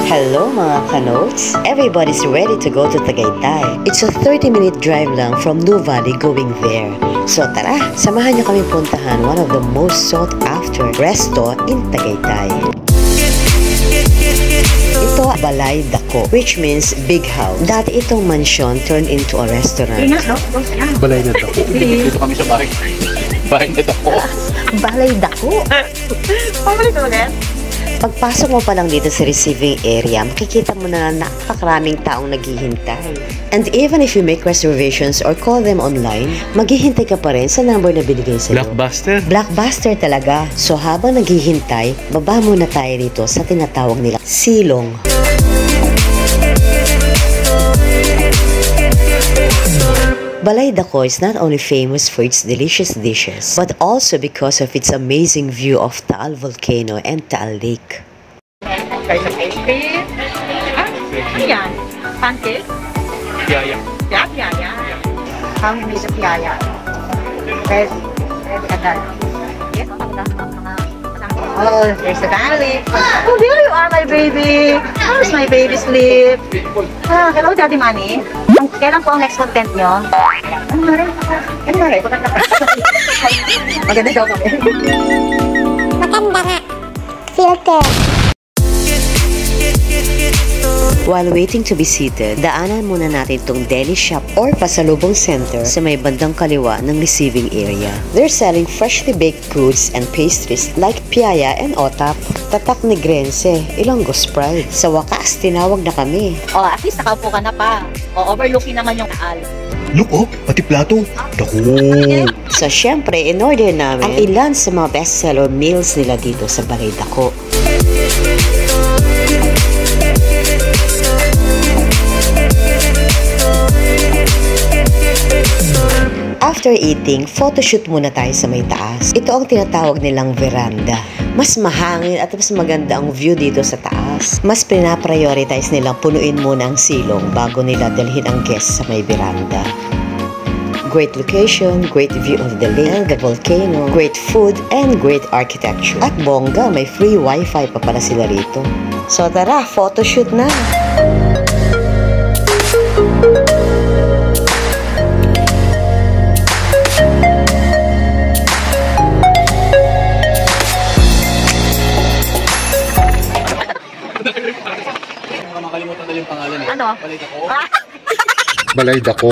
Hello mga kanotes! Everybody's ready to go to Tagaytay. It's a 30-minute drive lang from New Valley going there. So tara, samahan niyo kami puntahan one of the most sought after resto in Tagaytay. Ito, Balay Dako, which means big house. Dati itong mansion turned into a restaurant. Balay na Dako. Dito kami sa bahay. Bahay na Dako. Balay Dako? Pabalik ko ulit. Pagpasok mo pa lang dito sa receiving area, makikita mo na napakaraming taong naghihintay. And even if you make reservations or call them online, maghihintay ka pa rin sa number na binigay sa'yo. Blockbuster? Blockbuster talaga. So habang naghihintay, baba muna tayo dito sa tinatawag nila silong. Balay Dako is not only famous for its delicious dishes, but also because of its amazing view of Taal Volcano and Taal Lake. Guys, ice cream. Ano yan? Pancake? Yaya. Yaya. Kami may sa piyaya. Red agad. Yes, oh, there's the family. Oh, there you are, my baby. How's my baby sleep? Hello, Daddy Manny. Kailan po ang next content nyo? Ano rin? Maganda daw kami. Maganda nga. Filter. While waiting to be seated, daanan muna natin itong deli shop or pasalubong center sa may bandang kaliwa ng receiving area. They're selling freshly baked goods and pastries like piaya and otap, tatak ni Grense, Ilonggo Sprite. Sa wakas, tinawag na kami. Oh, at least nakaupo ka na pa. O, overlooking naman yung Taal. Look, oh, pati plato. Dako. So syempre, in-order namin ang ilan sa mga bestseller meals nila dito sa Balay Dako. After eating, photoshoot muna tayo sa may taas. Ito ang tinatawag nilang veranda. Mas mahangin at mas maganda ang view dito sa taas. Mas pinaprioritize nilang punuin muna ang silong bago nila dalhin ang guests sa may veranda. Great location, great view of the lake, the volcano, great food, and great architecture. At bongga, may free wifi pa pala sila rito. So tara, photoshoot na! Makalimutan na yung pangalan eh. Ano? Balay Dako. Ah! Balay Dako.